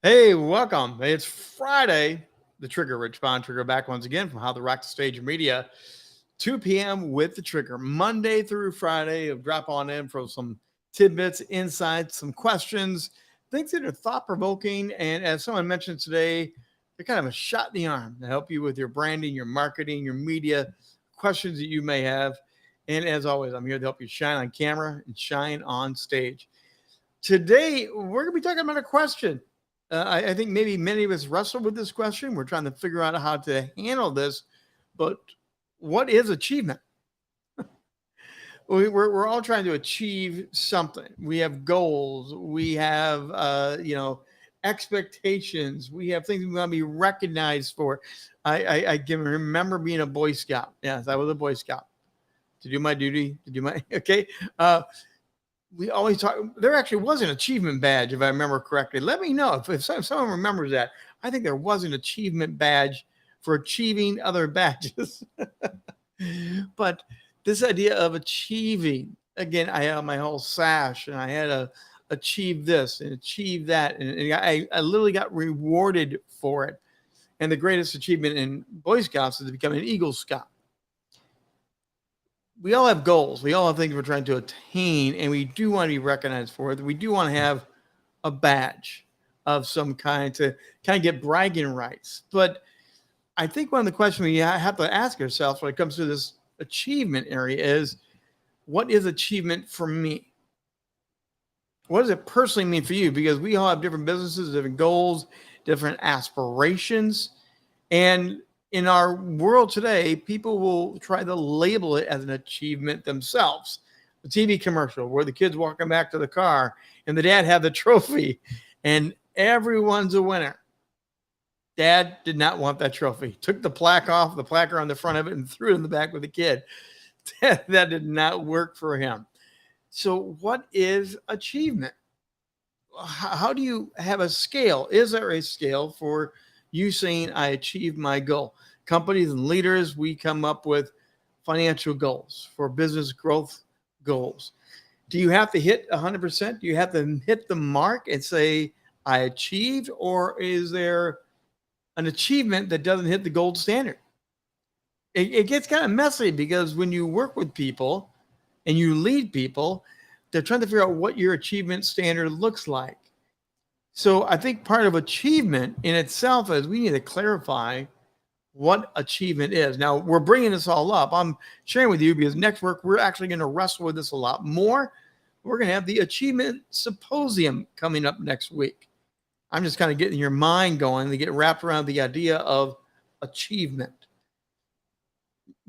Hey, welcome. Hey, it's Friday. The Trigger, Rich Bond Trigger, back once again from How to Rock the Stage Media. 2 p.m. with the Trigger, Monday through Friday. Of drop on in for some tidbits, insights, some questions, things that are thought provoking. And as someone mentioned today, they're kind of a shot in the arm to help you with your branding, your marketing, your media questions that you may have. And as always, I'm here to help you shine on camera and shine on stage. Today, we're going to be talking about a question. I think maybe many of us wrestle with this question. We're trying to figure out how to handle this. But what is achievement? We're all trying to achieve something. We have goals. We have, expectations. We have things we want to be recognized for. I can remember being a Boy Scout. Yes, I was a Boy Scout to do my duty, to do my, okay. We always talk. There actually was an achievement badge, if I remember correctly. Let me know if someone remembers that. I think there was an achievement badge for achieving other badges. But this idea of achieving, again, I had my whole sash and I had to achieve this and achieve that. And I literally got rewarded for it. And the greatest achievement in Boy Scouts is to become an Eagle Scout. We all have goals. We all have things we're trying to attain, and we do want to be recognized for it. We do want to have a badge of some kind to kind of get bragging rights. But I think one of the questions we have to ask ourselves when it comes to this achievement area is, what is achievement for me? What does it personally mean for you? Because we all have different businesses, different goals, different aspirations. And in our world today, people will try to label it as an achievement themselves. The TV commercial where the kids walking back to the car and the dad had the trophy and everyone's a winner. Dad did not want that trophy. Took the plaque off, the placard on the front of it, and threw it in the back with the kid. That did not work for him. So, what is achievement? How do you have a scale? Is there a scale for you saying, I achieved my goal? Companies and leaders, we come up with financial goals for business growth goals. Do you have to hit 100%? Do you have to hit the mark and say, I achieved? Or is there an achievement that doesn't hit the gold standard? It gets kind of messy because when you work with people and you lead people, they're trying to figure out what your achievement standard looks like. So I think part of achievement in itself is we need to clarify what achievement is. Now, we're bringing this all up. I'm sharing with you because next week we're actually going to wrestle with this a lot more. We're going to have the Achievement Symposium coming up next week. I'm just kind of getting your mind going to get wrapped around the idea of achievement.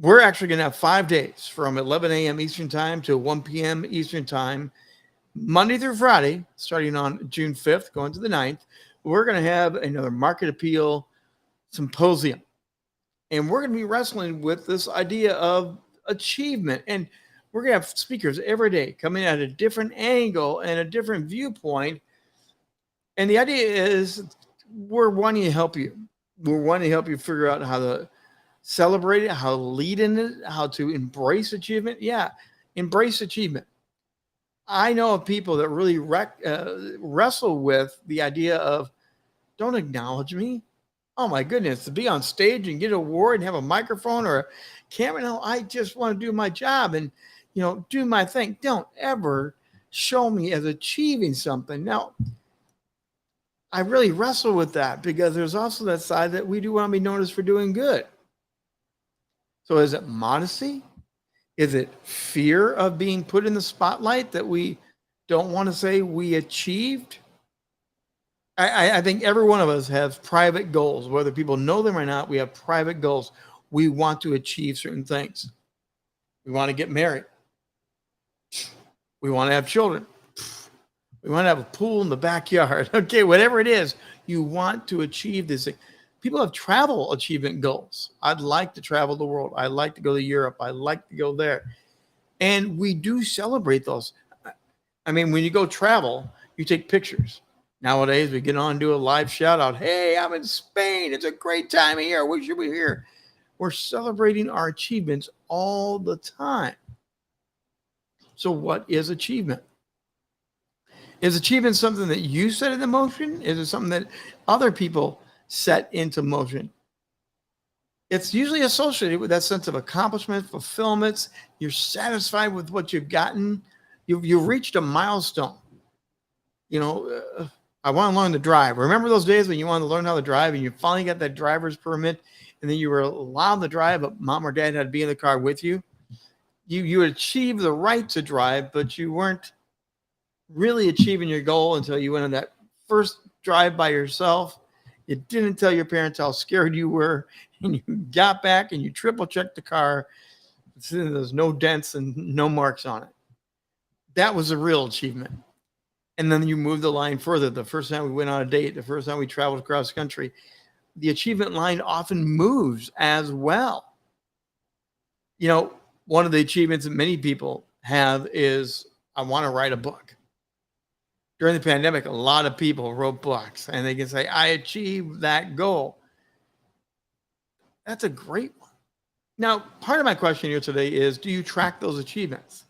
We're actually going to have 5 days from 11 a.m. Eastern Time to 1 p.m. Eastern Time, Monday through Friday, starting on June 5th, going to the 9th. We're going to have another Market Apeel Symposium. And we're going to be wrestling with this idea of achievement. And we're going to have speakers every day coming at a different angle and a different viewpoint. And the idea is we're wanting to help you. We're wanting to help you figure out how to celebrate it, how to lead in it, how to embrace achievement. Yeah, embrace achievement. I know of people that really wrestle with the idea of, don't acknowledge me. Oh my goodness, to be on stage and get an award and have a microphone or a camera. No, I just want to do my job and, do my thing. Don't ever show me as achieving something. Now, I really wrestle with that because there's also that side that we do want to be noticed for doing good. So is it modesty? Is it fear of being put in the spotlight that we don't want to say we achieved? I think every one of us has private goals, whether people know them or not. We have private goals. We want to achieve certain things. We want to get married. We want to have children. We want to have a pool in the backyard. Okay, whatever it is, you want to achieve this thing. People have travel achievement goals. I'd like to travel the world. I'd like to go to Europe. I'd like to go there. And we do celebrate those. I mean, when you go travel, you take pictures. Nowadays, we get on and do a live shout out. Hey, I'm in Spain. It's a great time of year. We should be here. We're celebrating our achievements all the time. So what is achievement? Is achievement something that you set into motion? Is it something that other people set into motion? It's usually associated with that sense of accomplishment, fulfillment. You're satisfied with what you've gotten. You've reached a milestone. You know, I want to learn to drive. Remember those days when you wanted to learn how to drive and you finally got that driver's permit and then you were allowed to drive, but mom or dad had to be in the car with you? You achieved the right to drive, but you weren't really achieving your goal until you went on that first drive by yourself. You didn't tell your parents how scared you were, and you got back and you triple checked the car. There's no dents and no marks on it. That was a real achievement. And then you move the line further. The first time we went on a date, the first time we traveled across the country, the achievement line often moves as well. You know, one of the achievements that many people have is I want to write a book. During the pandemic, a lot of people wrote books and they can say, I achieved that goal. That's a great one. Now, part of my question here today is, do you track those achievements?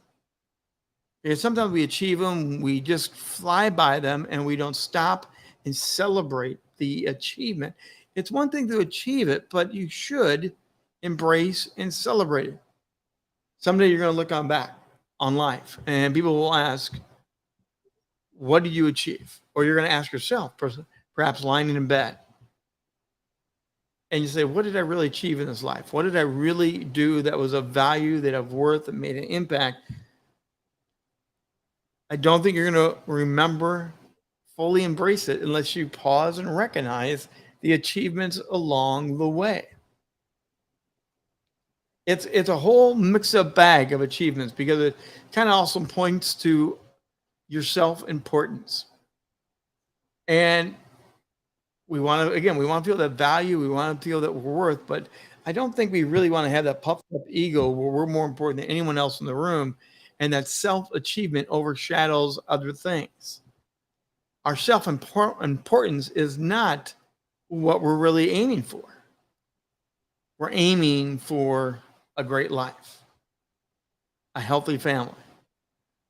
Because sometimes we achieve them, we just fly by them, and we don't stop and celebrate the achievement. It's one thing to achieve it, but you should embrace and celebrate it. Someday you're going to look on back on life, and people will ask, what did you achieve? Or you're going to ask yourself, perhaps lying in bed, and you say, what did I really achieve in this life? What did I really do that was of value, that of worth, that made an impact? I don't think you're going to remember, fully embrace it unless you pause and recognize the achievements along the way. It's a whole mix-up bag of achievements because it kind of also points to your self-importance. And we want to feel that value, we want to feel that we're worth, but I don't think we really want to have that puffed up ego where we're more important than anyone else in the room, and that self-achievement overshadows other things. Our self-importance is not what we're really aiming for. We're aiming for a great life, a healthy family,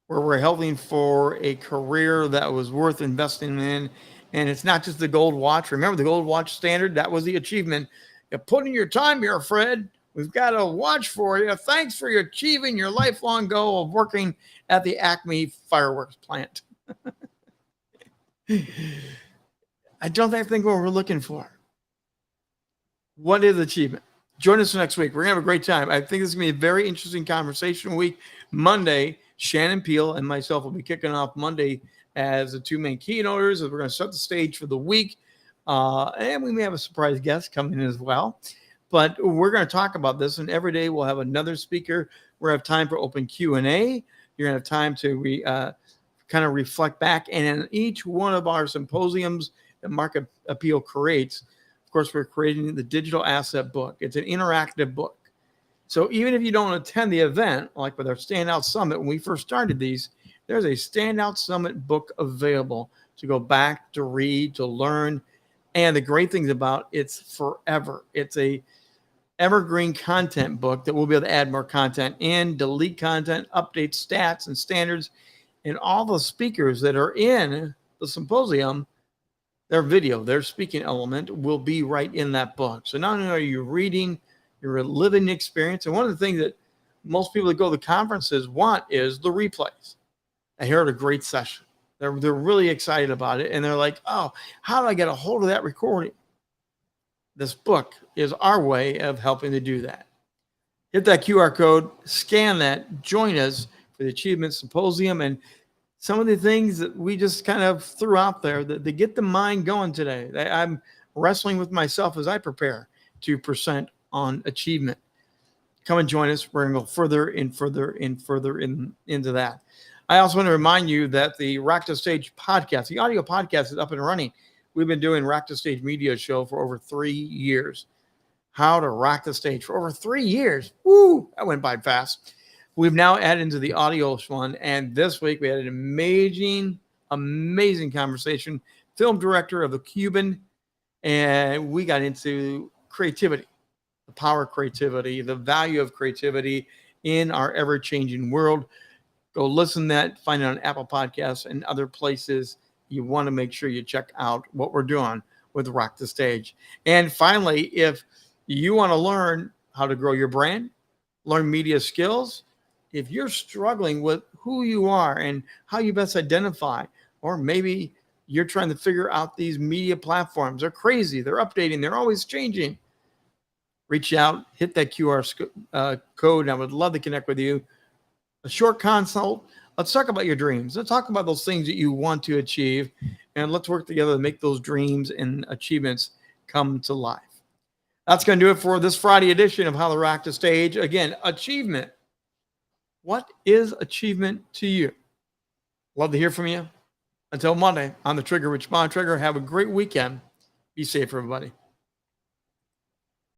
where we're helping for a career that was worth investing in. And it's not just the gold watch. Remember the gold watch standard? That was the achievement. You put in your time here, Fred. We've got a watch for you. Thanks for achieving your lifelong goal of working at the Acme fireworks plant. I don't think what we're looking for. What is achievement? Join us next week. We're going to have a great time. I think this is going to be a very interesting conversation week. Monday, Shannon, Apeel, and myself will be kicking off Monday as the two main keynotes. We're going to set the stage for the week. And we may have a surprise guest coming in as well. But we're going to talk about this, and every day we'll have another speaker. We're going to have time for open Q&A. You're going to have time to kind of reflect back. And in each one of our symposiums that Market Apeel creates, of course, we're creating the digital asset book. It's an interactive book. So even if you don't attend the event, like with our Standout Summit, when we first started these, there's a Standout Summit book available to go back, to read, to learn. And the great things about it's forever. It's a evergreen content book that we'll be able to add more content in, delete content, update stats and standards, and all the speakers that are in the symposium, their video, their speaking element will be right in that book. So not only are you reading, you're living the experience. And one of the things that most people that go to the conferences want is the replays. I heard a great session. They're really excited about it. And they're like, oh, how do I get a hold of that recording? This book is our way of helping to do that. Hit that QR code, scan that, join us for the Achievement Symposium. And some of the things that we just kind of threw out there that they get the mind going today. I'm wrestling with myself as I prepare to present on achievement. Come and join us. We're going to go further and further and further into that. I also want to remind you that the Rock the Stage podcast, the audio podcast, is up and running. We've been doing Rock the Stage media show for over 3 years. How to rock the stage for over 3 years. Woo, that went by fast. We've now added into the audio one, and this week we had an amazing conversation. Film director of The Cuban, and we got into creativity, the power of creativity, the value of creativity in our ever-changing world. Go listen to that, find it on Apple Podcasts and other places. You want to make sure you check out what we're doing with Rock the Stage. And finally, if you want to learn how to grow your brand, learn media skills, if you're struggling with who you are and how you best identify, or maybe you're trying to figure out these media platforms, they're crazy, they're updating, they're always changing. Reach out, hit that QR code, and I would love to connect with you. A short consult. Let's talk about your dreams. Let's talk about those things that you want to achieve, and let's work together to make those dreams and achievements come to life. That's going to do it for this Friday edition of How to Rock the Stage. Again, achievement. What is achievement to you? Love to hear from you. Until Monday, I'm the Trigger, Rich Trigger. Have a great weekend. Be safe, everybody.